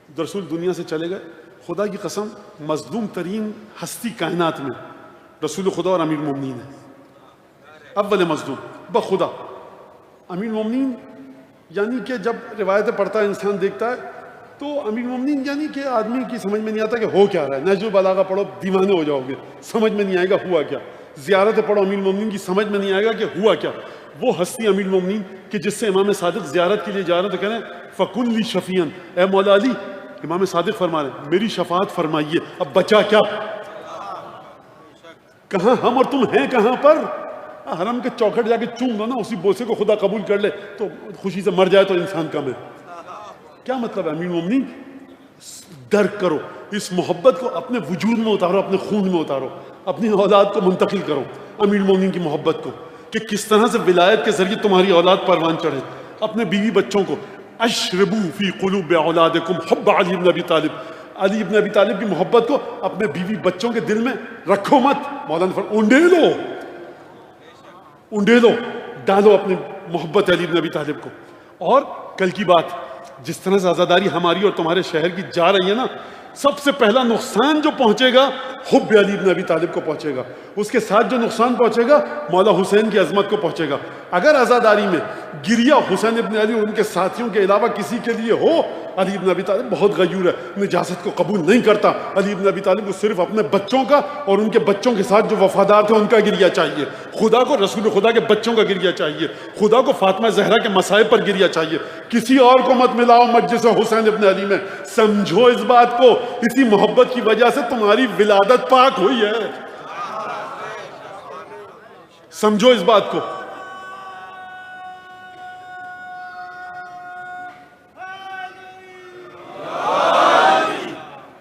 رسول دنیا سے چلے گئے. خدا کی قسم مظلوم ترین ہستی کائنات میں رسول خدا اور امیر المومنین ہے. اول مظلوم بخدا امیر المومنین. یعنی کہ جب روایتیں پڑھتا ہے انسان دیکھتا ہے تو امیر المومنین یعنی کہ آدمی کی سمجھ میں نہیں آتا کہ ہو کیا رہا ہے. نہج البلاغہ پڑھو دیوانے ہو جاؤ گے, سمجھ میں نہیں آئے گا ہوا کیا. زیارتیں پڑھو امیر المومنین کی, سمجھ میں نہیں آئے گا کہ ہوا کیا. وہ ہستی امیر المومنین کہ جس سے امام صادق زیارت کے لیے جا رہے ہیں تو کہہ رہے ہیں فکن لی شفیعن, اے مولا علی امام صادق فرما رہے ہیں میری شفاعت فرمائیے. اب بچا کیا, کہاں ہم اور تم ہیں کہاں پر. حرم کے چوکھٹ جا کے چوم دو نا, اسی بوسے کو خدا قبول کر لے تو خوشی سے مر جائے تو انسان کم ہے. کیا مطلب ہے امیر المومنین؟ درک کرو اس محبت کو, اپنے وجود میں اتارو, اپنے خون میں اتارو, اپنی اولاد کو منتقل کرو امیر المومنین کی محبت کو, کہ کس طرح سے ولایت کے ذریعے تمہاری اولاد پروان چڑھے. اپنے بیوی بچوں کو اشربو فی قلوب اولادکم حب علی بن ابی طالب, علی ابن ابی طالب کی محبت کو اپنے بیوی بچوں کے دل میں رکھو مت. مولانا اونڈے لو ڈالو اپنی محبت علی ابن ابی طالب کو. اور کل کی بات, جس طرح سے عزاداری ہماری اور تمہارے شہر کی جا رہی ہے نا, سب سے پہلا نقصان جو پہنچے گا حب علی ابن ابی طالب کو پہنچے گا. اس کے ساتھ جو نقصان پہنچے گا مولا حسین کی عظمت کو پہنچے گا. اگر عزاداری میں گریہ حسین ابن علی اور ان کے ساتھیوں کے علاوہ کسی کے لیے ہو, علی ابن ابی طالب بہت غیور ہے, نجاست کو قبول نہیں کرتا. علی ابن ابی طالب کو صرف اپنے بچوں کا اور ان کے بچوں کے ساتھ جو وفادار تھے ان کا گریہ چاہیے. خدا کو رسول خدا کے بچوں کا گریہ چاہیے. خدا کو فاطمہ زہرا کے مصائب پر گریہ چاہیے. کسی اور کو مت ملاؤ مجلس حسین ابن علی میں. سمجھو اس بات کو, اسی محبت کی وجہ سے تمہاری ولادت پاک ہوئی ہے. سمجھو اس بات کو.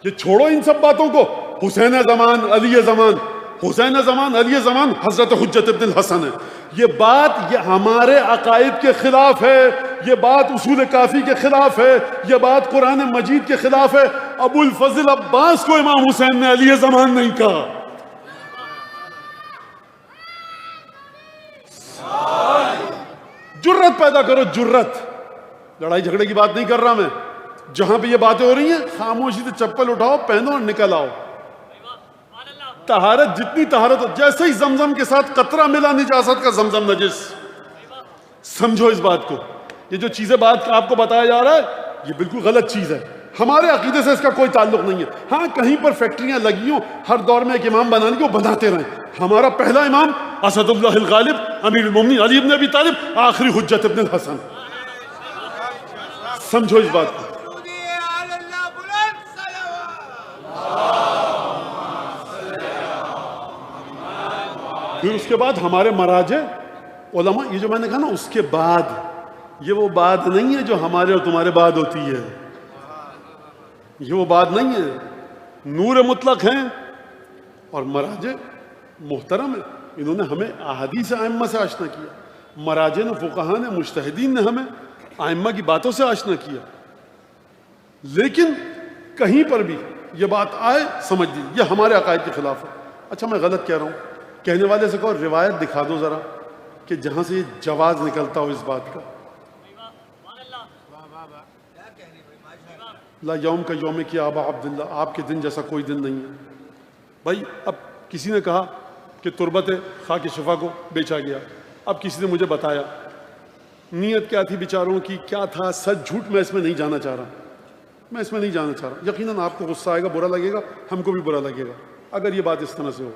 یہ چھوڑو ان سب باتوں کو. حسین زمان علی زمان, حسین زمان علی زمان حضرت حجت ابن الحسن ہے. یہ بات یہ ہمارے عقائد کے خلاف ہے, یہ بات اصول کافی کے خلاف ہے, یہ بات قرآن مجید کے خلاف ہے. ابو الفضل عباس کو امام حسین نے علی زمان نہیں کہا. جرت پیدا کرو, جرت. لڑائی جھگڑے کی بات نہیں کر رہا میں. جہاں پہ یہ باتیں ہو رہی ہیں خاموشی سے چپل اٹھاؤ, پہنو اور نکل آؤ. طہارت جتنی طہارت ہو, جیسے ہی زمزم کے ساتھ قطرہ ملا نجاست کا زمزم نجس. سمجھو اس بات کو. یہ جو چیزیں بات آپ کو بتایا جا رہا ہے یہ بالکل غلط چیز ہے. ہمارے عقیدے سے اس کا کوئی تعلق نہیں ہے. ہاں کہیں پر فیکٹریاں لگی ہوں ہر دور میں ایک امام بنانے کو بناتے رہیں. ہمارا پہلا امام اسد اللہ الغالب امیر المومنین علی ابن ابی طالب, آخری حجت ابن الحسن. سمجھو اس بات کو. پھر اس کے بعد ہمارے مراجع علماء, یہ جو میں نے کہا نا اس کے بعد, یہ وہ بات نہیں ہے جو ہمارے اور تمہارے بعد ہوتی ہے. یہ وہ بات نہیں ہے. نور مطلق ہیں اور مراجع محترم ہیں. انہوں نے ہمیں احادیث ائمہ سے آشنا کیا. مراجع نے, فقہاء نے, مجتہدین نے ہمیں ائمہ کی باتوں سے آشنا کیا. لیکن کہیں پر بھی یہ بات آئے سمجھ لیجیے یہ ہمارے عقائد کے خلاف ہے. اچھا میں غلط کہہ رہا ہوں. کہنے والے سے کہو روایت دکھا دو ذرا کہ جہاں سے یہ جواز نکلتا ہو اس بات کا. لا یوم کا یوم کی آبا عبداللہ, آپ کے دن جیسا کوئی دن نہیں ہے. بھائی اب کسی نے کہا کہ تربت خاک شفا کو بیچا گیا. اب کسی نے مجھے بتایا نیت کیا تھی بیچاروں کی, کیا تھا سچ جھوٹ, میں اس میں نہیں جانا چاہ رہا. میں اس میں نہیں جانا چاہ رہا. یقیناً آپ کو غصہ آئے گا, برا لگے گا, ہم کو بھی برا لگے گا اگر یہ بات اس طرح سے ہو.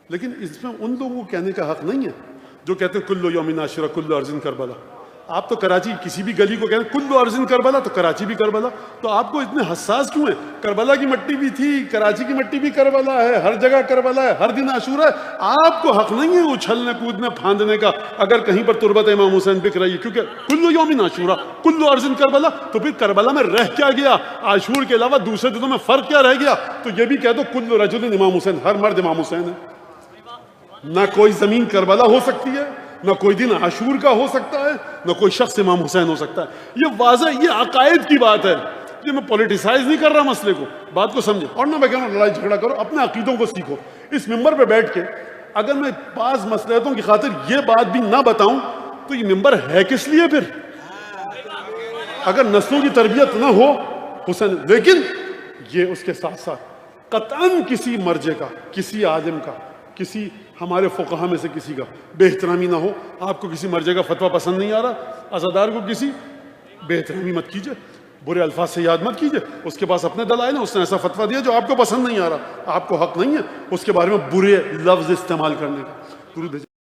لیکن اس میں ان لوگوں کو کہنے کا حق نہیں ہے جو کہتے ہیں کلو یوم عاشورہ کلو ارض کربلا. آپ تو کراچی کسی بھی گلی کو کہتے ہیں کلو ارض کربلا, تو کراچی بھی کربلا. تو آپ کو اتنے حساس کیوں ہیں؟ کربلا کی مٹی بھی تھی, کراچی کی مٹی بھی کربلا ہے, ہر جگہ کربلا ہے, ہر دن عاشورہ ہے. آپ کو حق نہیں ہے اچھلنے کودنے پھاندنے کا اگر کہیں پر تربت امام حسین بک رہی ہے, کیونکہ کلو یوم عاشورہ کلو ارض کربلا. تو پھر کربلا میں رہ کیا گیا؟ عاشور کے علاوہ دوسرے دنوں میں فرق کیا رہ گیا؟ تو یہ بھی کہہ دو کلو رجل امام حسین, ہر مرد امام حسین ہے. نہ کوئی زمین کربلا ہو سکتی ہے, نہ کوئی دن عاشور کا ہو سکتا ہے, نہ کوئی شخص امام حسین ہو سکتا ہے. یہ واضح, یہ عقائد کی بات ہے. یہ میں پولیٹیسائز نہیں کر رہا مسئلے کو, بات کو سمجھے. اور نہ میں کہہ رہا ہوں لڑائی جھگڑا کرو, اپنے عقیدوں کو سیکھو. اس ممبر پہ بیٹھ کے اگر میں بعض مصلحتوں کی خاطر یہ بات بھی نہ بتاؤں تو یہ ممبر ہے کس لیے پھر؟ اگر نسلوں کی تربیت نہ ہو حسین، لیکن یہ اس کے ساتھ ساتھ قطعاً کسی مرجع کا، کسی عالم کا، کسی ہمارے فقہا میں سے کسی کا بے احترامی نہ ہو. آپ کو کسی مرجع کا فتویٰ پسند نہیں آ رہا، عزادار کو کسی بے احترامی مت کیجیے، برے الفاظ سے یاد مت کیجیے. اس کے پاس اپنے دلائل ہیں، اس نے ایسا فتویٰ دیا جو آپ کو پسند نہیں آ رہا، آپ کو حق نہیں ہے اس کے بارے میں برے لفظ استعمال کرنے کا. درود